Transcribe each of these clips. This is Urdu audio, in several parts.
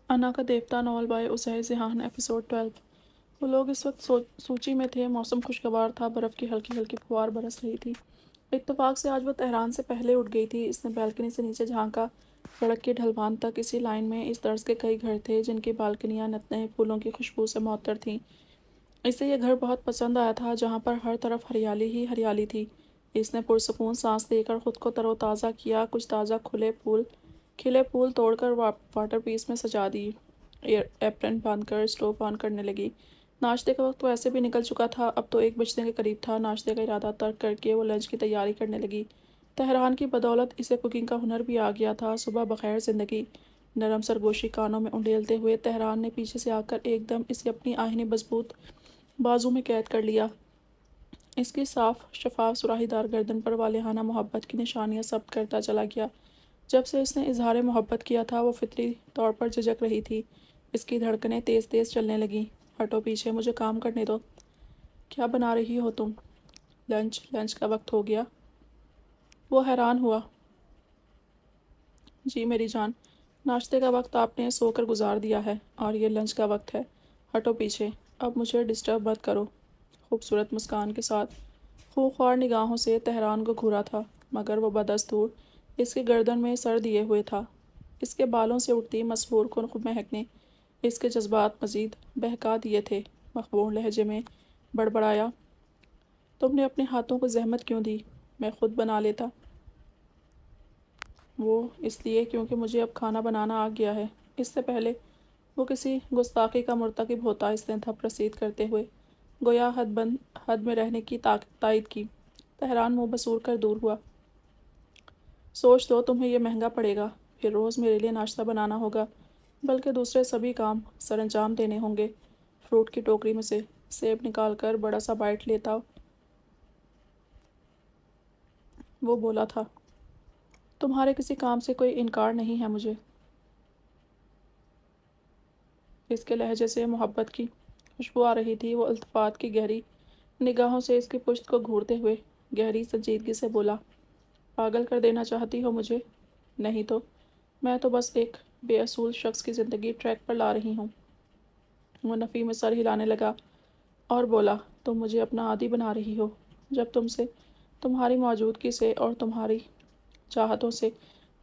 انا کا دیوتا ناول بائے عزیر ذہان ایپیسوڈ 12۔ وہ لوگ اس وقت سوچی میں تھے۔ موسم خوشگوار تھا، برف کی ہلکی ہلکی پھوار برس رہی تھی۔ اتفاق سے آج وہ تہران سے پہلے اٹھ گئی تھی۔ اس نے بالکنی سے نیچے جھانکا۔ سڑک کے ڈھلوان تک اسی لائن میں اس طرز کے کئی گھر تھے جن کی بالکنیاں نت نئے پھولوں کی خوشبو سے معطر تھیں۔ اسے یہ گھر بہت پسند آیا تھا جہاں پر ہر طرف ہریالی ہی ہریالی تھی۔ اس نے پرسکون سانس لے کر خود کو تر و تازہ کیا۔ کچھ تازہ کھلے پھول توڑ کر واٹر پیس میں سجا دی۔ ایپرن باندھ کر اسٹوو آن کرنے لگی۔ ناشتے کا وقت ویسے بھی نکل چکا تھا، اب تو 1 بجنے کے قریب تھا۔ ناشتے کا ارادہ ترک کر کے وہ لنچ کی تیاری کرنے لگی۔ تہران کی بدولت اسے کوکنگ کا ہنر بھی آ گیا تھا۔ صبح بخیر زندگی، نرم سرگوشی کانوں میں انڈیلتے ہوئے تہران نے پیچھے سے آ کر ایک دم اسے اپنی آہنی مضبوط بازو میں قید کر لیا۔ اس کی صاف شفاف سراہی دار گردن پر والہانہ محبت کی نشانیاں ثبت کرتا چلا گیا۔ جب سے اس نے اظہار محبت کیا تھا وہ فطری طور پر جھجک رہی تھی۔ اس کی دھڑکنیں تیز تیز چلنے لگیں۔ ہٹو پیچھے، مجھے کام کرنے دو۔ کیا بنا رہی ہو تم؟ لنچ کا وقت ہو گیا۔ وہ حیران ہوا۔ جی میری جان، ناشتے کا وقت آپ نے سو کر گزار دیا ہے اور یہ لنچ کا وقت ہے۔ ہٹو پیچھے، اب مجھے ڈسٹرب مت کرو۔ خوبصورت مسکان کے ساتھ خوخوار نگاہوں سے تہران کو گھورا تھا، مگر وہ بدستور اس کی گردن میں سر دیے ہوئے تھا۔ اس کے بالوں سے اٹھتی مسحور کن مہک نے اس کے جذبات مزید بہکا دیے تھے۔ مخبون لہجے میں بڑبڑایا، تم نے اپنے ہاتھوں کو زحمت کیوں دی؟ میں خود بنا لیتا۔ وہ اس لیے کیونکہ مجھے اب کھانا بنانا آ گیا ہے۔ اس سے پہلے وہ کسی گستاخی کا مرتکب ہوتا، اس نے دھپ رسید کرتے ہوئے گویا حد میں رہنے کی تائید کی۔ تہران منہ بسور کر دور ہوا۔ سوچ لو، تمہیں یہ مہنگا پڑے گا۔ پھر روز میرے لیے ناشتہ بنانا ہوگا، بلکہ دوسرے سبھی کام سر انجام دینے ہوں گے۔ فروٹ کی ٹوکری میں سے سیب نکال کر بڑا سا بائٹ لیتا وہ بولا تھا، تمہارے کسی کام سے کوئی انکار نہیں ہے مجھے۔ اس کے لہجے سے محبت کی خوشبو آ رہی تھی۔ وہ التفات کی گہری نگاہوں سے اس کی پشت کو گھورتے ہوئے گہری سنجیدگی سے بولا، پاگل کر دینا چاہتی ہو مجھے؟ نہیں تو، میں تو بس ایک بے اصول شخص کی زندگی ٹریک پر لا رہی ہوں۔ وہ نفی میں سر ہلانے لگا اور بولا، تم مجھے اپنا عادی بنا رہی ہو۔ جب تم سے، تمہاری موجودگی سے اور تمہاری چاہتوں سے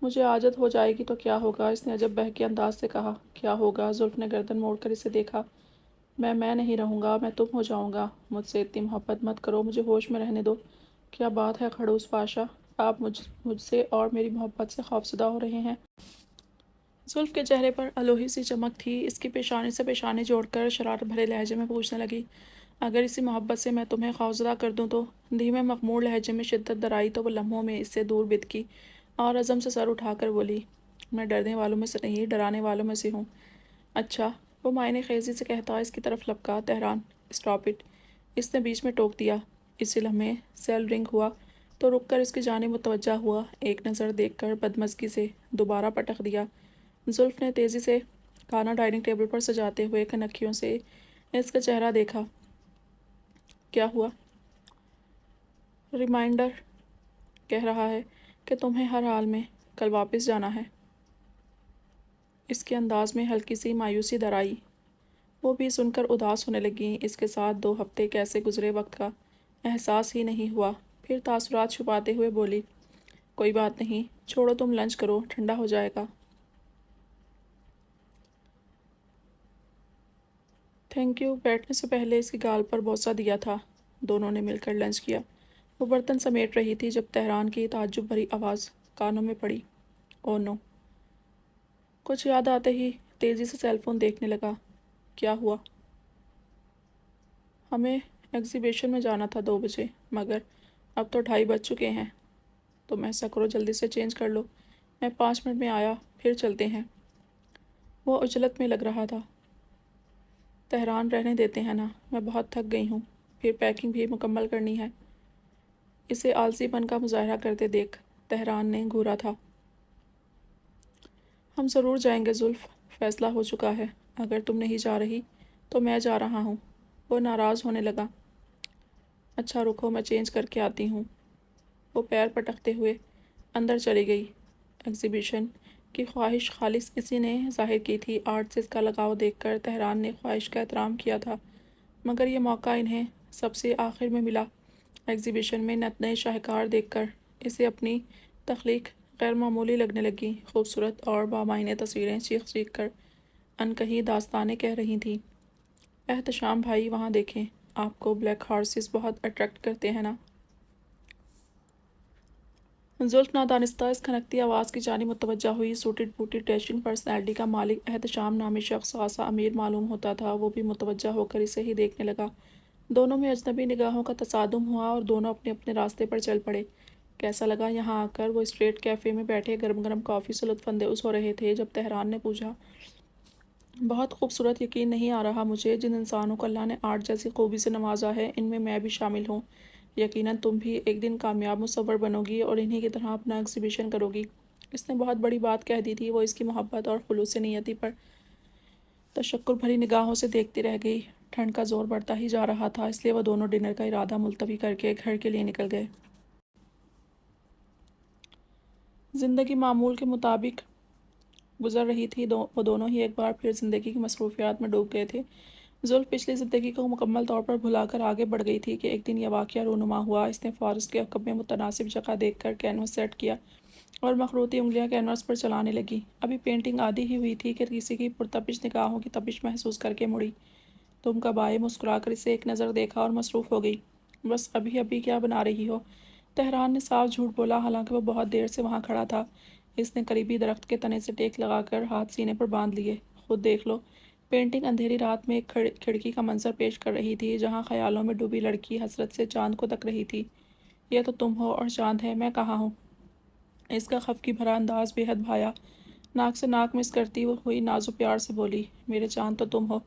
مجھے عادت ہو جائے گی تو کیا ہوگا؟ اس نے عجب بہکے انداز سے کہا۔ کیا ہوگا؟ زلف نے گردن موڑ کر اسے دیکھا۔ میں نہیں رہوں گا، میں تم ہو جاؤں گا۔ مجھ سے اتنی محبت مت کرو، مجھے ہوش میں رہنے دو۔ کیا بات ہے خڑوس پاشا، آپ مجھ سے اور میری محبت سے خوفزدہ ہو رہے ہیں؟ زلف کے چہرے پر الوہی سی چمک تھی۔ اس کی پیشانی سے پیشانی جوڑ کر شرارت بھرے لہجے میں پوچھنے لگی، اگر اسی محبت سے میں تمہیں خوفزدہ کر دوں تو؟ دھیمے مخمور لہجے میں شدت درائی تو وہ لمحوں میں اس سے دور بتکی اور عزم سے سر اٹھا کر بولی، میں ڈرنے والوں میں سے نہیں، ڈرانے والوں میں سے ہوں۔ اچھا، وہ معنی خیزی سے کہتا اس کی طرف لپکا۔ تہران، اسٹاپ اٹ، اس نے بیچ میں ٹوک دیا۔ اسی لمحے سیل رنگ ہوا تو رک کر اس کی جانب متوجہ ہوا۔ ایک نظر دیکھ کر بدمزگی سے دوبارہ پٹک دیا۔ زلف نے تیزی سے کھانا ڈائننگ ٹیبل پر سجاتے ہوئے کنکھیوں سے اس کا چہرہ دیکھا۔ کیا ہوا؟ ریمائنڈر کہہ رہا ہے کہ تمہیں ہر حال میں کل واپس جانا ہے۔ اس کے انداز میں ہلکی سی مایوسی درائی۔ وہ بھی سن کر اداس ہونے لگیں۔ اس کے ساتھ 2 ہفتے کیسے گزرے وقت کا احساس ہی نہیں ہوا۔ پھر تاثرات چھپاتے ہوئے بولی، کوئی بات نہیں، چھوڑو، تم لنچ کرو، ٹھنڈا ہو جائے گا۔ Thank you. بیٹھنے سے پہلے اس کی گال پر بوسہ دیا تھا۔ دونوں نے مل کر لنچ کیا۔ وہ برتن سمیٹ رہی تھی جب تہران کی تعجب بھری آواز کانوں میں پڑی، او نو! کچھ یاد آتے ہی تیزی سے سیل فون دیکھنے لگا۔ کیا ہوا؟ ہمیں ایگزیبیشن میں جانا تھا 2 بجے، مگر اب تو 2:30 بج چکے ہیں۔ تم ایسا کرو، جلدی سے چینج کر لو، میں 5 منٹ میں آیا، پھر چلتے ہیں۔ وہ عجلت میں لگ رہا تھا۔ تہران، رہنے دیتے ہیں نا، میں بہت تھک گئی ہوں، پھر پیکنگ بھی مکمل کرنی ہے۔ اسے آلسی پن کا مظاہرہ کرتے دیکھ تہران نے گھورا تھا۔ ہم ضرور جائیں گے زلف، فیصلہ ہو چکا ہے، اگر تم نہیں جا رہی تو میں جا رہا ہوں۔ وہ ناراض ہونے لگا۔ اچھا رکو، میں چینج کر کے آتی ہوں۔ وہ پیر پٹکتے ہوئے اندر چلی گئی۔ ایگزیبیشن کی خواہش خالص اسی نے ظاہر کی تھی۔ آرٹ سے اس کا لگاؤ دیکھ کر تہران نے خواہش کا احترام کیا تھا، مگر یہ موقع انہیں سب سے آخر میں ملا۔ ایگزیبیشن میں نت نئے شاہکار دیکھ کر اسے اپنی تخلیق غیر معمولی لگنے لگی۔ خوبصورت اور بامعنی تصویریں چیخ چیخ کر انکہی داستانیں کہہ رہی تھیں۔ احتشام بھائی، وہاں دیکھیں، آپ کو بلیک ہارسز بہت اٹریکٹ کرتے ہیں نا؟ زلف نادانستہ اس کھنکتی آواز کی جانب متوجہ ہوئی۔ سوٹڈ بوٹڈ ڈیشنگ پرسنالٹی کا مالک احتشام نامی شخص خاصا امیر معلوم ہوتا تھا۔ وہ بھی متوجہ ہو کر اسے ہی دیکھنے لگا۔ دونوں میں اجنبی نگاہوں کا تصادم ہوا اور دونوں اپنے اپنے راستے پر چل پڑے۔ کیسا لگا یہاں آ کر؟ وہ اسٹریٹ کیفے میں بیٹھے گرم گرم کافی سے لطف اندوز ہو رہے تھے جب تہران نے پوچھا، بہت خوبصورت، یقین نہیں آ رہا مجھے، جن انسانوں کو اللہ نے آرٹ جیسی خوبی سے نوازا ہے ان میں بھی شامل ہوں۔ یقیناً تم بھی ایک دن کامیاب مصور بنو گی اور انہی کی طرح اپنا ایگزیبیشن کرو گی۔ اس نے بہت بڑی بات کہہ دی تھی۔ وہ اس کی محبت اور خلوص نیتی پر تشکر بھری نگاہوں سے دیکھتی رہ گئی۔ ٹھنڈ کا زور بڑھتا ہی جا رہا تھا، اس لیے وہ دونوں ڈنر کا ارادہ ملتوی کر کے گھر کے لیے نکل گئے۔ زندگی معمول کے مطابق گزر رہی تھی۔ وہ دونوں ہی ایک بار پھر زندگی کی مصروفیات میں ڈوب گئے تھے۔ زلف پچھلی زندگی کو مکمل طور پر بھلا کر آگے بڑھ گئی تھی کہ ایک دن یہ واقعہ رونما ہوا۔ اس نے فارسٹ کے عقب میں متناسب جگہ دیکھ کر کینوس سیٹ کیا اور مخروطی انگلیاں کینوس پر چلانے لگی۔ ابھی پینٹنگ آدھی ہی ہوئی تھی کہ کسی کی پرتپش نگاہوں کی تپش محسوس کر کے مڑی۔ تم کب آئے؟ مسکرا کر اسے ایک نظر دیکھا اور مصروف ہو گئی۔ بس ابھی ابھی کیا بنا رہی ہو؟ تہران نے صاف جھوٹ بولا، حالانکہ وہ بہت دیر سے وہاں کھڑا تھا۔ اس نے قریبی درخت کے تنے سے ٹیک لگا کر ہاتھ سینے پر باندھ لیے۔ خود دیکھ لو۔ پینٹنگ اندھیری رات میں ایک کھڑکی کا منظر پیش کر رہی تھی جہاں خیالوں میں ڈوبی لڑکی حسرت سے چاند کو تک رہی تھی۔ یہ تو تم ہو اور چاند ہے، میں کہاں ہوں؟ اس کا خفگی بھرا انداز بے حد بھایا۔ ناک سے ناک مس کرتی ہوئی ناز و پیار سے بولی، میرے چاند تو تم ہو،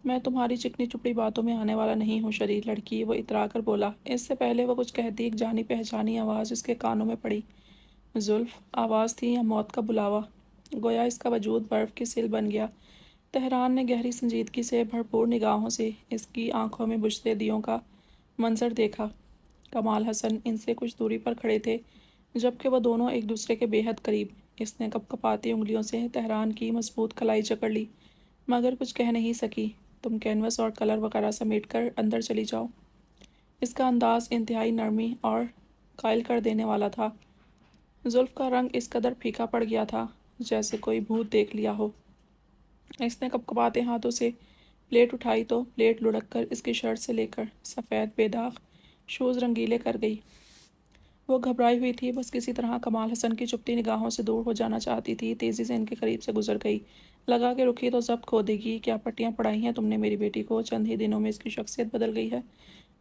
میں تمہاری چکنی چپڑی باتوں میں آنے والا نہیں ہوں شریر لڑکی، وہ اترا کر بولا۔ اس سے پہلے وہ کچھ کہتی ایک جانی پہچانی آواز اس کے کانوں میں پڑی۔ زلف؟ آواز تھی یا موت کا بلاوا؟ گویا اس کا وجود برف کی سل بن گیا۔ تہران نے گہری سنجیدگی سے بھرپور نگاہوں سے اس کی آنکھوں میں بجھتے دیوں کا منظر دیکھا۔ کمال حسن ان سے کچھ دوری پر کھڑے تھے، جبکہ وہ دونوں ایک دوسرے کے بے حد قریب۔ اس نے کپکپاتی انگلیوں سے تہران کی مضبوط کلائی جکڑ لی، مگر کچھ کہہ نہیں سکی۔ تم کینوس اور کلر وغیرہ سمیٹ کر اندر چلی جاؤ۔ اس کا انداز انتہائی نرمی اور قائل کر دینے والا تھا۔ زلف کا رنگ اس قدر پھیکا پڑ گیا تھا جیسے کوئی بھوت دیکھ لیا ہو۔ اس نے کپکپاتے ہاتھوں سے پلیٹ اٹھائی تو پلیٹ لڑک کر اس کی شرٹ سے لے کر سفید بے داغ شوز رنگیلے کر گئی۔ وہ گھبرائی ہوئی تھی، بس کسی طرح کمال حسن کی چپتی نگاہوں سے دور ہو جانا چاہتی تھی۔ تیزی سے ان کے قریب سے گزر گئی، لگا کہ رکھی تو ضبط کھو دے گی۔ کیا پٹیاں پڑھائی ہیں تم نے میری بیٹی کو؟ چند ہی دنوں میں اس کی شخصیت بدل گئی ہے،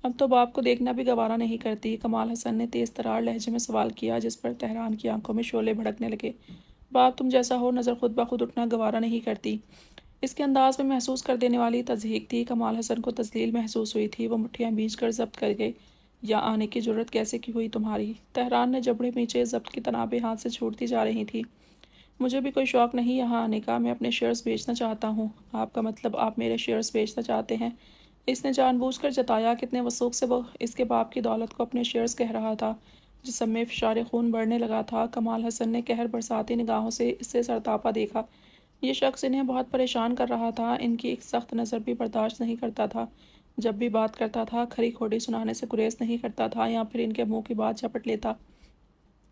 اب تو باپ کو دیکھنا بھی گوارا نہیں کرتی۔ کمال حسن نے تیز ترار لہجے میں سوال کیا، جس پر تہران کی آنکھوں میں شعلے بھڑکنے لگے۔ باپ تم جیسا ہو، نظر خود بخود اٹھنا گوارا نہیں کرتی۔ اس کے انداز میں محسوس کر دینے والی تضحیک تھی۔ کمال حسن کو تذلیل محسوس ہوئی تھی۔ وہ مٹھیاں بھیج کر ضبط کر گئے۔ یا آنے کی جرت کیسے کی ہوئی تمہاری؟ تہران نے جبڑے پیچھے ضبط کی تنابیں ہاتھ سے چھوٹتی جا رہی تھی۔ مجھے بھی کوئی شوق نہیں یہاں آنے کا، میں اپنے شیئرز بیچنا چاہتا ہوں۔ آپ کا مطلب آپ میرے شیئرز بیچنا چاہتے ہیں؟ اس نے جان بوجھ کر جتایا۔ کتنے وثوق سے وہ اس کے باپ کی دولت کو اپنے شیئرز کہہ رہا تھا۔ جسم میں فشار خون بڑھنے لگا تھا۔ کمال حسن نے قہر برساتی نگاہوں سے اسے سرتاپا دیکھا۔ یہ شخص انہیں بہت پریشان کر رہا تھا۔ ان کی ایک سخت نظر بھی برداشت نہیں کرتا تھا۔ جب بھی بات کرتا تھا کھری کھوٹی سنانے سے گریز نہیں کرتا تھا یا پھر ان کے منہ کی بات جھپٹ لیتا۔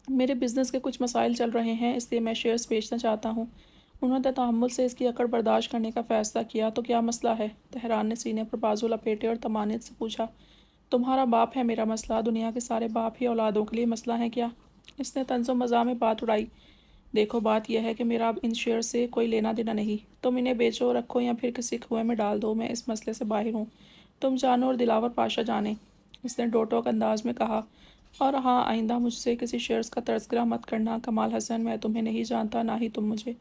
میرے بزنس کے کچھ مسائل چل رہے ہیں، اس لیے میں شیئرز بیچنا چاہتا ہوں۔ انہوں نے تحمل سے اس کی اکڑ برداشت کرنے کا فیصلہ کیا۔ تو کیا مسئلہ ہے؟ تہران نے سینے پر بازو لپیٹے اور طمانینت سے پوچھا۔ تمہارا باپ ہے میرا مسئلہ، دنیا کے سارے باپ ہی اولادوں کے لیے مسئلہ ہیں کیا؟ اس نے طنز و مزاح میں بات اڑائی۔ دیکھو بات یہ ہے کہ میرا اب ان شیئر سے کوئی لینا دینا نہیں۔ تم انہیں بیچو، رکھو یا پھر کسی کنویں میں ڈال دو، میں اس مسئلے سے باہر ہوں۔ تم جانو اور دلاور پاشا جانے، اس نے ڈوٹوک انداز میں کہا۔ اور ہاں، آئندہ مجھ سے کسی شیئرز کا تذکرہ مت کرنا کمال حسن، میں تمہیں نہیں جانتا نہ ہی تم مجھے۔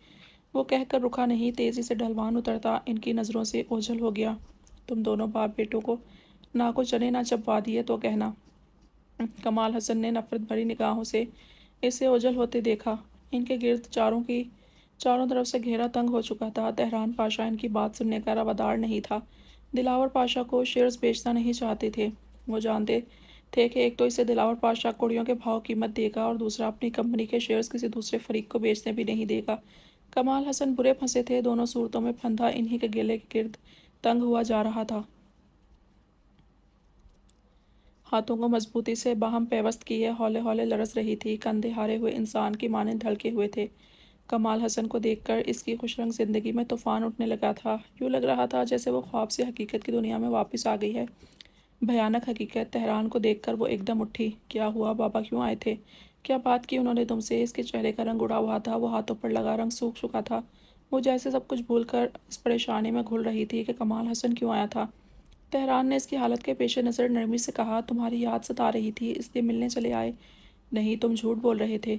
وہ کہہ کر رکا نہیں، تیزی سے ڈھلوان اترتا ان کی نظروں سے اوجھل ہو گیا۔ تم دونوں باپ بیٹوں کو نہ کو چنے نہ چبوا دیے تو کہنا۔ کمال حسن نے نفرت بھری نگاہوں سے اسے اوجھل ہوتے دیکھا۔ ان کے گرد چاروں طرف سے گھیرا تنگ ہو چکا تھا۔ تہران پاشا ان کی بات سننے کا روادار نہیں تھا۔ دلاور پاشا کو شیئرز بیچنا نہیں چاہتے تھے۔ وہ جانتے تھے کہ ایک تو اسے دلاور پادشاہ کوڑیوں کے بھاؤ قیمت دے گا اور دوسرا اپنی کمپنی کے شیئرز کسی دوسرے فریق کو بیچنے بھی نہیں دے گا۔ کمال حسن برے پھنسے تھے، دونوں صورتوں میں پھندا انہی کے گلے کے گرد تنگ ہوا جا رہا تھا۔ ہاتھوں کو مضبوطی سے باہم پیوست کیے ہولے ہولے لرز رہی تھی، کندھے ہارے ہوئے انسان کی مانند ڈھلکے ہوئے تھے۔ کمال حسن کو دیکھ کر اس کی خوش رنگ زندگی میں طوفان اٹھنے لگا تھا، یوں لگ رہا تھا جیسے وہ خواب سے حقیقت کی دنیا میں واپس آ گئی ہے۔ بھیانک حقیقت تہران کو دیکھ کر وہ ایک دم اٹھی۔ کیا ہوا؟ بابا کیوں آئے تھے؟ کیا بات کی انہوں نے تم سے؟ اس کے چہرے کا رنگ اڑا ہوا تھا، وہ ہاتھوں پر لگا رنگ سوکھ چکا تھا۔ وہ جیسے سب کچھ بھول کر اس پریشانی میں گھل رہی تھی کہ کمال حسن کیوں آیا تھا۔ تہران نے اس کی حالت کے پیش نظر نرمی سے کہا، تمہاری یاد ستا رہی تھی اس لیے ملنے چلے آئے۔ نہیں، تم جھوٹ بول رہے تھے۔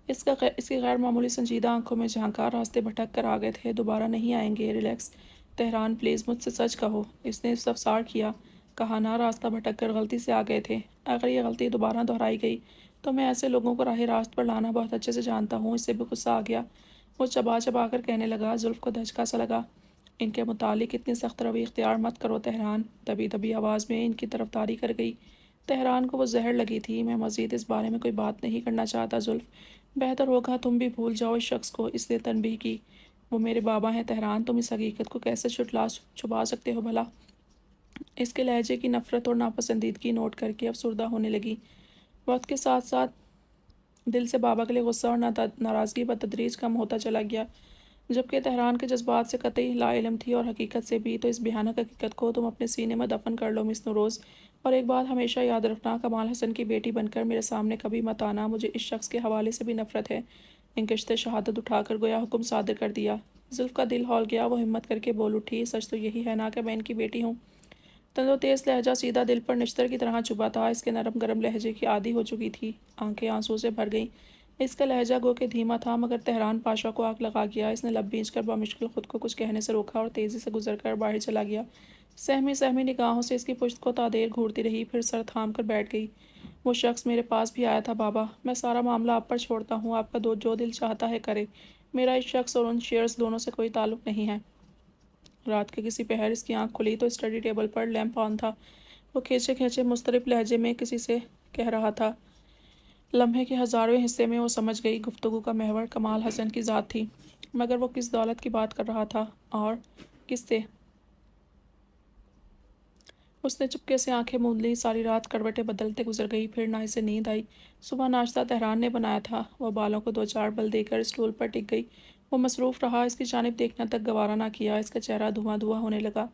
اس کی غیر معمولی سنجیدہ آنکھوں میں جھانکا، راستے بھٹک کر آ گئے تھے، دوبارہ نہیں آئیں گے، ریلیکس۔ تہران پلیز مجھ سے سچ کہو۔ اس نے استفسار کیا۔ کہا نا، راستہ بھٹک کر غلطی سے آ گئے تھے۔ اگر یہ غلطی دوبارہ دہرائی گئی تو میں ایسے لوگوں کو راہ راست پر لانا بہت اچھے سے جانتا ہوں۔ اس سے بھی غصہ آ گیا۔ وہ چبا چبا کر کہنے لگا، زلف کو دھچکا سا لگا۔ ان کے متعلق اتنی سخت روی اختیار مت کرو تہران۔ دبی دبی آواز میں ان کی طرفداری کر گئی۔ تہران کو وہ زہر لگی تھی۔ میں مزید اس بارے میں کوئی بات نہیں کرنا چاہتا زلف، بہتر ہوگا تم بھی بھول جاؤ اس شخص کو۔ اس نے تنبیہ کی۔ وہ میرے بابا ہیں تہران، تم اس حقیقت کو کیسے چھپا سکتے ہو بھلا؟ اس کے لہجے کی نفرت اور ناپسندیدگی نوٹ کر کے افسردہ ہونے لگی۔ وقت کے ساتھ ساتھ دل سے بابا کے لیے غصہ اور ناراضگی بتدریج کم ہوتا چلا گیا۔ جبکہ تہران کے جذبات سے قطعی لا علم تھی اور حقیقت سے بھی، تو اس بھیانک حقیقت کو تم اپنے سینے میں دفن کر لو مس نوروز۔ اور ایک بات ہمیشہ یاد رکھنا، کمال حسن کی بیٹی بن کر میرے سامنے کبھی مت آنا۔ مجھے اس شخص کے حوالے سے بھی نفرت ہے۔ انکشت شہادت اٹھا کر گویا حکم صادر کر دیا۔ زلف کا دل ہول گیا، وہ ہمت کر کے بول اٹھی، سچ تو یہی ہے نا کہ میں ان کی بیٹی ہوں؟ تند و تیز لہجہ سیدھا دل پر نشتر کی طرح چبھا تھا۔ اس کے نرم گرم لہجے کی عادی ہو چکی تھی۔ آنکھیں آنسو سے بھر گئیں۔ اس کا لہجہ گو کہ دھیما تھا، مگر تہران پاشا کو آگ لگا گیا۔ اس نے لب بھینچ کر بمشکل خود کو کچھ کہنے سے روکا اور تیزی سے گزر کر باہر چلا گیا۔ سہمی سہمی نگاہوں سے اس کی پشت کو تادیر گھورتی رہی، پھر سر تھام کر بیٹھ گئی۔ وہ شخص میرے پاس بھی آیا تھا بابا۔ میں سارا معاملہ آپ پر چھوڑتا ہوں، آپ کا جو دل چاہتا ہے کرے۔ میرا اس شخص اور ان شیئرز دونوں سے کوئی تعلق نہیں ہے۔ رات کے کسی پہر اس کی آنکھ کھلی تو اسٹڈی ٹیبل پر لیمپ آن تھا۔ وہ کھینچے کھینچے مضطرب لہجے میں کسی سے کہہ رہا تھا۔ لمحے کے ہزارویں حصے میں وہ سمجھ گئی گفتگو کا محور کمال حسن کی ذات تھی، مگر وہ کس دولت کی بات کر رہا تھا اور کس سے؟ اس نے چپکے سے آنکھیں موند لیں۔ ساری رات کروٹیں بدلتے گزر گئی، پھر نہ اسے نیند آئی۔ صبح ناشتہ تہران نے بنایا تھا۔ وہ بالوں کو دو چار بل دے کر اسٹول پر ٹک گئی۔ وہ مصروف رہا، اس کی جانب دیکھنا تک گوارا نہ کیا۔ اس کا چہرہ دھواں دھواں ہونے لگا۔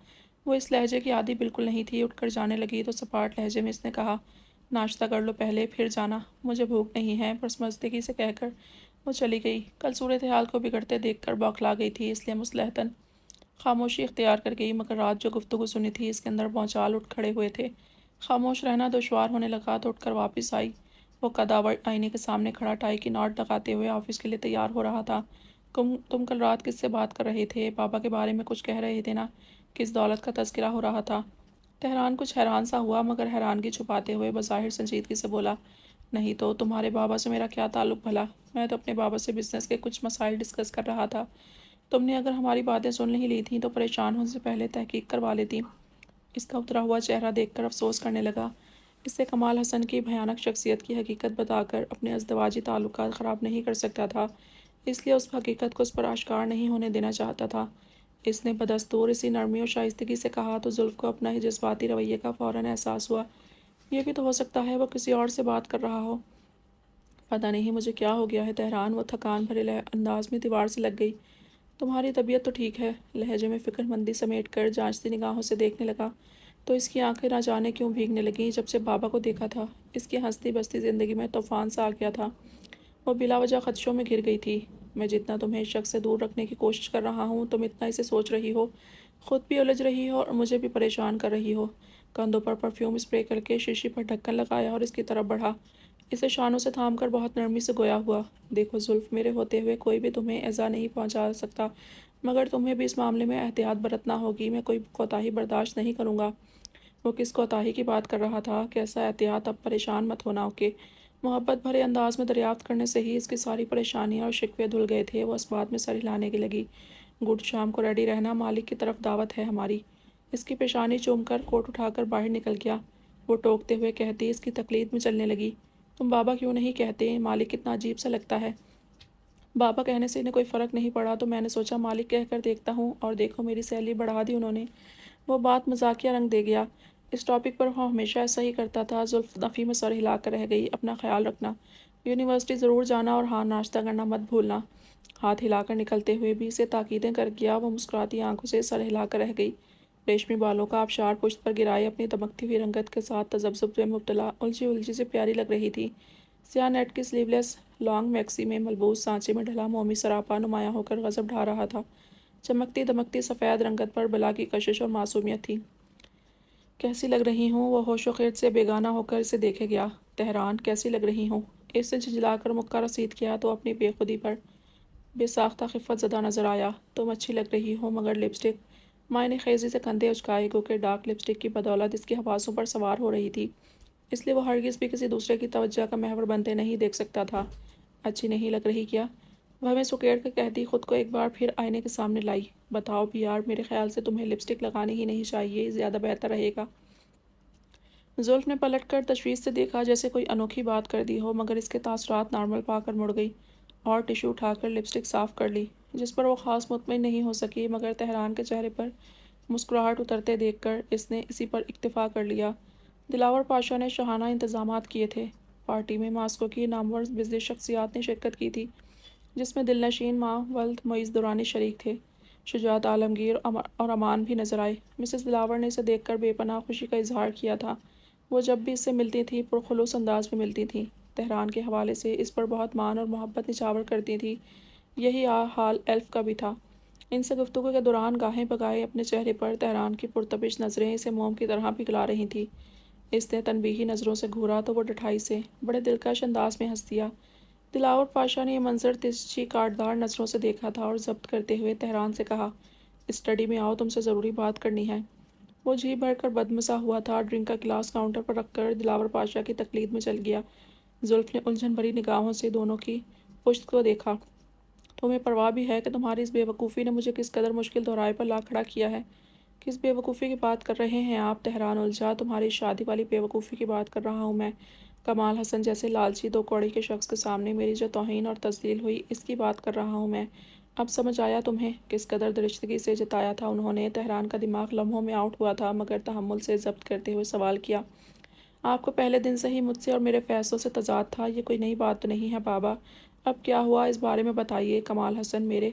وہ اس لہجے کی عادی بالکل نہیں تھی۔ اٹھ کر جانے لگی تو سپاٹ لہجے میں اس نے کہا، ناشتہ کر لو پہلے پھر جانا۔ مجھے بھوک نہیں ہے، پرسمجھدگی سے کہہ کر وہ چلی گئی۔ کل صورتحال کو بگڑتے دیکھ کر بوکھلا گئی تھی، اس لیے مصلحتاً خاموشی اختیار کر گئی، مگر رات جو گفتگو سنی تھی اس کے اندر بھونچال اٹھ کھڑے ہوئے تھے۔ خاموش رہنا دشوار ہونے لگا تو اٹھ کر واپس آئی۔ وہ قداور آئینے کے سامنے کھڑا ٹائی کی ناٹ لگاتے ہوئے آفس کے لیے تیار ہو رہا تھا۔ تم کل رات کس سے بات کر رہے تھے؟ بابا کے بارے میں کچھ کہہ رہے تھے نا؟ کس دولت کا تذکرہ ہو رہا تھا؟ تہران کچھ حیران سا ہوا، مگر حیرانگی چھپاتے ہوئے بظاہر سنجیدگی سے بولا، نہیں تو تمہارے بابا سے میرا کیا تعلق بھلا؟ میں تو اپنے بابا سے بزنس کے کچھ مسائل ڈسکس کر رہا تھا۔ تم نے اگر ہماری باتیں سن ہی لی تھیں تو پریشان ہونے سے پہلے تحقیق کروا لیتی۔ اس کا اترا ہوا چہرہ دیکھ کر افسوس کرنے لگا۔ اس سے کمال حسن کی بھیانک شخصیت کی حقیقت بتا کر اپنے ازدواجی تعلقات خراب نہیں کر سکتا تھا، اس لیے اس حقیقت کو اس پر آشکار نہیں ہونے دینا چاہتا تھا۔ اس نے بدستور اسی نرمی اور شائستگی سے کہا تو زلف کو اپنا ہی جذباتی رویے کا فوراً احساس ہوا۔ یہ بھی تو ہو سکتا ہے وہ کسی اور سے بات کر رہا ہو۔ پتہ نہیں مجھے کیا ہو گیا ہے تہران، وہ تھکان بھرے انداز میں دیوار سے لگ گئی۔ تمہاری طبیعت تو ٹھیک ہے؟ لہجے میں فکر مندی سمیٹ کر جانچتی نگاہوں سے دیکھنے لگا تو اس کی آنکھیں نہ جانے کیوں بھیگنے لگیں۔ جب سے بابا کو دیکھا تھا اس کی ہنستی بستی زندگی میں طوفان سا آ گیا تھا۔ وہ بلا وجہ خدشوں میں گھر گئی تھی۔ میں جتنا تمہیں اس شخص سے دور رکھنے کی کوشش کر رہا ہوں تم اتنا اسے سوچ رہی ہو، خود بھی الجھ رہی ہو اور مجھے بھی پریشان کر رہی ہو۔ کندھوں پر پرفیوم اسپرے کر کے شیشی پر ڈھکن لگایا اور اس کی طرف بڑھا، اسے شانوں سے تھام کر بہت نرمی سے گویا ہوا، دیکھو زلف، میرے ہوتے ہوئے کوئی بھی تمہیں ایذا نہیں پہنچا سکتا، مگر تمہیں بھی اس معاملے میں احتیاط برتنا ہوگی۔ میں کوئی کوتاہی برداشت نہیں کروں گا۔ وہ کس کوتاہی کی بات کر رہا تھا؟ کیسا احتیاط؟ اب پریشان مت ہونا، اوکے؟ محبت بھرے انداز میں دریافت کرنے سے ہی اس کی ساری پریشانیاں اور شکوے دھل گئے تھے۔ وہ اس بات میں سر ہلانے کی لگی، گڈ، شام کو ریڈی رہنا، مالک کی طرف دعوت ہے ہماری۔ اس کی پیشانی چوم کر کوٹ اٹھا کر باہر نکل گیا۔ وہ ٹوکتے ہوئے کہتی اس کی تقلید میں چلنے لگی۔ تم بابا کیوں نہیں کہتے؟ مالک کتنا عجیب سا لگتا ہے۔ بابا کہنے سے انہیں کوئی فرق نہیں پڑا تو میں نے سوچا مالک کہہ کر دیکھتا ہوں، اور دیکھو میری سیلری بڑھا دی انہوں نے۔ وہ بات مزاحیہ رنگ دے گیا۔ اس ٹاپک پر وہ ہمیشہ ایسا ہی کرتا تھا۔ زلف نفی میں سر ہلا کر رہ گئی۔ اپنا خیال رکھنا، یونیورسٹی ضرور جانا، اور ہاں ناشتہ کرنا مت بھولنا۔ ہاتھ ہلا کر نکلتے ہوئے بھی اسے تاکیدیں کر گیا۔ وہ مسکراتی آنکھوں سے سر ہلا کر رہ گئی۔ ریشمی بالوں کا آبشار پشت پر گرائے اپنی دمکتی ہوئی رنگت کے ساتھ تذبذب میں مبتلا الجھی الجھی سے پیاری لگ رہی تھی۔ سیاہ نیٹ کی سلیو لیس لانگ میکسی میں ملبوس سانچے میں ڈھلا مومی سراپا نمایاں ہو کر غضب ڈھا رہا تھا۔ چمکتی دمکتی سفید رنگت پر بلا کی کشش اور معصومیت تھی۔ کیسی لگ رہی ہوں؟ وہ ہوش و خرد سے بیگانہ ہو کر اسے دیکھے گیا۔ تہران کیسی لگ رہی ہوں؟ اس سے جھنجھلا کر مکہ رسید کیا تو اپنی بے خودی پر بے ساختہ خفت زدہ نظر آیا۔ تم اچھی لگ رہی ہو، مگر لپسٹک؟ مائع نے خیزی سے کندھے اچکائے، گو کہ ڈارک لپسٹک کی بدولت اس کی حواسوں پر سوار ہو رہی تھی، اس لیے وہ ہرگز بھی کسی دوسرے کی توجہ کا محور بنتے نہیں دیکھ سکتا تھا۔ اچھی نہیں لگ رہی کیا؟ وہ میں سکیڑ کر کہتی خود کو ایک بار پھر آئینے کے سامنے لائی۔ بتاؤ بھی یار، میرے خیال سے تمہیں لپسٹک لگانی ہی نہیں چاہیے، زیادہ بہتر رہے گا۔ زلف نے پلٹ کر تشویش سے دیکھا جیسے کوئی انوکھی بات کر دی ہو، مگر اس کے تاثرات نارمل پا کر مڑ گئی اور ٹشو اٹھا کر لپسٹک صاف کر لی، جس پر وہ خاص مطمئن نہیں ہو سکی، مگر تہران کے چہرے پر مسکراہٹ اترتے دیکھ کر اس نے اسی پر اکتفا کر لیا۔ دلاور پاشا نے شاہانہ انتظامات کیے تھے۔ پارٹی میں ماسکو کی نامور بزنس شخصیات نے شرکت کی تھی، جس میں دل نشین ماں ولد معیز دورانی شریک تھے۔ شجاعت عالمگیر اور امان بھی نظر آئے۔ مسز دلاور نے اسے دیکھ کر بے پناہ خوشی کا اظہار کیا تھا۔ وہ جب بھی اس سے ملتی تھیں پرخلوص انداز میں ملتی تھیں، تہران کے حوالے سے اس پر بہت مان اور محبت نچھاور کرتی تھیں۔ یہی حال ایلف کا بھی تھا۔ ان سے گفتگو کے دوران گاہے بگاہے اپنے چہرے پر تہران کی پرتپش نظریں اسے موم کی طرح پگھلا رہی تھیں۔ اس نے تنبیہی نظروں سے گھورا تو وہ ڈٹھائی سے بڑے دلکش انداز میں ہنس دیا۔ دلاور پاشا نے یہ منظر ترچھی کاٹدار نظروں سے دیکھا تھا اور ضبط کرتے ہوئے تہران سے کہا، اسٹڈی میں آؤ، تم سے ضروری بات کرنی ہے۔ وہ جی بھر کر بدمزہ ہوا تھا۔ ڈرنک کا گلاس کاؤنٹر پر رکھ کر دلاور پاشا کی تقلید میں چل گیا۔ زلف نے الجھن بھری نگاہوں سے دونوں کی پشت کو دیکھا۔ تمہیں پرواہ بھی ہے کہ تمہاری اس بے وقوفی نے مجھے کس قدر مشکل دورائے پر لا کھڑا کیا ہے؟ کس بے وقوفی کی بات کر رہے ہیں آپ؟ تہران الجھا۔ تمہاری شادی والی بے وقوفی کی بات کر رہا ہوں میں۔ کمال حسن جیسے لالچی دو کوڑی کے شخص کے سامنے میری جو توہین اور تذلیل ہوئی، اس کی بات کر رہا ہوں میں۔ اب سمجھ آیا تمہیں؟ کس قدر درشتگی سے جتایا تھا انہوں نے۔ تہران کا دماغ لمحوں میں آؤٹ ہوا تھا، مگر تحمل سے ضبط کرتے ہوئے سوال کیا، آپ کو پہلے دن سے ہی مجھ سے اور میرے فیصلوں سے تضاد تھا؟ یہ کوئی نئی بات تو نہیں ہے بابا؟ اب کیا ہوا، اس بارے میں بتائیے۔ کمال حسن میرے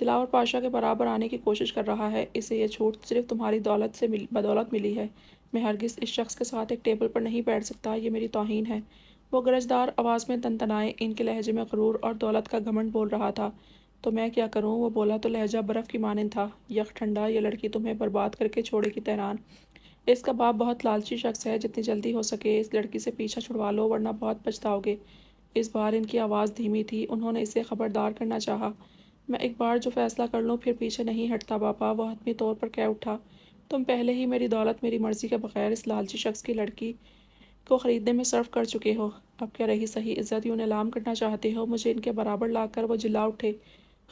دلاور پاشا کے برابر آنے کی کوشش کر رہا ہے۔ اسے یہ چھوٹ صرف تمہاری دولت سے بدولت ملی ہے۔ میں ہرگز اس شخص کے ساتھ ایک ٹیبل پر نہیں بیٹھ سکتا، یہ میری توہین ہے۔ وہ گرجدار آواز میں تنتنائے، ان کے لہجے میں غرور اور دولت کا گھمنڈ بول رہا تھا۔ تو میں کیا کروں؟ وہ بولا تو لہجہ برف کی مانند تھا۔ یک ٹھنڈا، یہ لڑکی تمہیں برباد کر کے چھوڑے گی تہران۔ اس کا باپ بہت لالچی شخص ہے، جتنی جلدی ہو سکے اس لڑکی سے پیچھا چھڑوا لو، ورنہ بہت پچھتاؤ گے۔ اس بار ان کی آواز دھیمی تھی۔ انہوں نے اسے خبردار کرنا چاہا۔ میں ایک بار جو فیصلہ کر لوں پھر پیچھے نہیں ہٹتا بابا، وہ حتمی طور پر کہہ اٹھا۔ تم پہلے ہی میری دولت میری مرضی کے بغیر اس لالچی شخص کی لڑکی کو خریدنے میں صرف کر چکے ہو۔ اب کیا رہی صحیح عزت؟ یوں نیلام کرنا چاہتے ہو مجھے ان کے برابر لا کر؟ وہ جلا اٹھے۔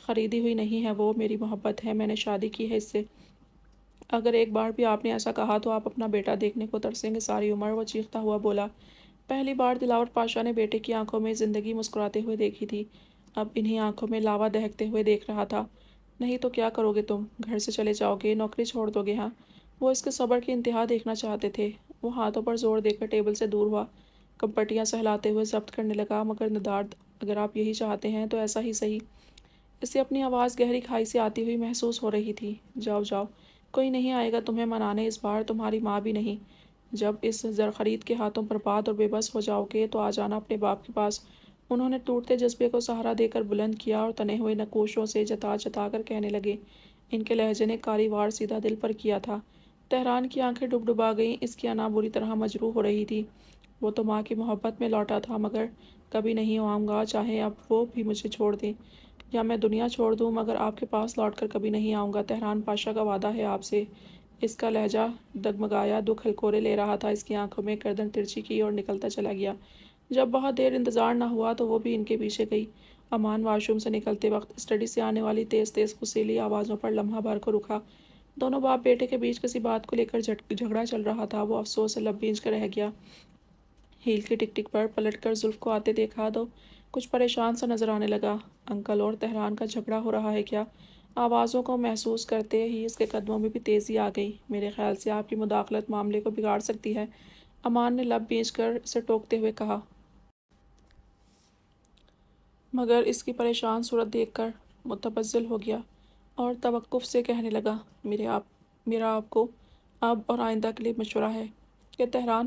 خریدی ہوئی نہیں ہے وہ، میری محبت ہے، میں نے شادی کی ہے اس سے۔ اگر ایک بار بھی آپ نے ایسا کہا تو آپ اپنا بیٹا دیکھنے کو ترسیں گے ساری عمر، وہ چیختا ہوا بولا۔ پہلی بار دلاور پاشا نے بیٹے کی آنکھوں میں زندگی مسکراتے ہوئے دیکھی تھی، اب انہی آنکھوں میں لاوا دہکتے ہوئے دیکھ رہا تھا۔ نہیں تو کیا کرو گے تم؟ گھر سے چلے جاؤ گے؟ نوکری چھوڑ دو گے؟ ہاں؟ وہ اس کے صبر کی انتہا دیکھنا چاہتے تھے۔ وہ ہاتھوں پر زور دے کر ٹیبل سے دور ہوا، کپٹیاں سہلاتے ہوئے ضبط کرنے لگا، مگر ندارد اگر آپ یہی چاہتے ہیں تو ایسا ہی صحیح۔ اسے اپنی آواز گہری کھائی سے آتی ہوئی محسوس ہو رہی تھی۔ جاؤ جاؤ، کوئی نہیں آئے گا تمہیں منانے اس بار، تمہاری ماں بھی نہیں۔ جب اس زرخرید کے ہاتھوں برباد اور بے بس ہو جاؤ گے تو آ جانا اپنے باپ کے پاس۔ انہوں نے ٹوٹتے جذبے کو سہارا دے کر بلند کیا اور تنے ہوئے نکوشوں سے جتا جتا کر کہنے لگے۔ ان کے لہجے نے کاری وار سیدھا دل پر کیا تھا۔ تہران کی آنکھیں ڈبڈبا گئیں، اس کی انا بری طرح مجروح ہو رہی تھی۔ وہ تو ماں کی محبت میں لوٹا تھا، مگر کبھی نہیں آؤں گا، چاہے اب وہ بھی مجھے چھوڑ دیں یا میں دنیا چھوڑ دوں، مگر آپ کے پاس لوٹ کر کبھی نہیں آؤں گا۔ تہران پاشا کا وعدہ ہے آپ سے۔ اس کا لہجہ ڈگمگایا، دکھ ہلکورے لے رہا تھا۔ اس کی آنکھوں میں گردن ترچھی کی اور نکلتا چلا گیا۔ جب بہت دیر انتظار نہ ہوا تو وہ بھی ان کے پیچھے گئی۔ امان واش روم سے نکلتے وقت اسٹڈی سے آنے والی تیز تیز غصیلی آوازوں پر لمحہ بھر کو رکا، دونوں باپ بیٹے کے بیچ کسی بات کو لے کر جھگڑا چل رہا تھا۔ وہ افسوس سے لب بھیج کر رہ گیا۔ ہیل کی ٹک ٹک پر پلٹ کر زلف کو آتے دیکھا تو کچھ پریشان سا نظر آنے لگا۔ انکل اور تہران کا جھگڑا ہو رہا ہے کیا؟ آوازوں کو محسوس کرتے ہی اس کے قدموں میں بھی تیزی آ گئی۔ میرے خیال سے آپ کی مداخلت معاملے کو بگاڑ سکتی ہے، امان نے لب بھیج کر اسے ٹوکتے ہوئے کہا۔ مگر اس کی پریشان صورت دیکھ کر متبذل ہو گیا اور توقف سے کہنے لگا، میرا آپ کو اب اور آئندہ کے لیے مشورہ ہے کہ تہران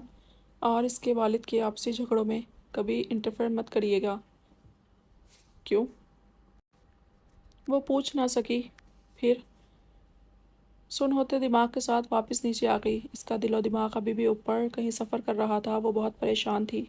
اور اس کے والد کے آپسی جھگڑوں میں کبھی انٹرفیئر مت کریے گا۔ کیوں؟ وہ پوچھ نہ سکی، پھر سن ہوتے دماغ کے ساتھ واپس نیچے آ گئی۔ اس کا دل و دماغ ابھی بھی اوپر کہیں سفر کر رہا تھا۔ وہ بہت پریشان تھی۔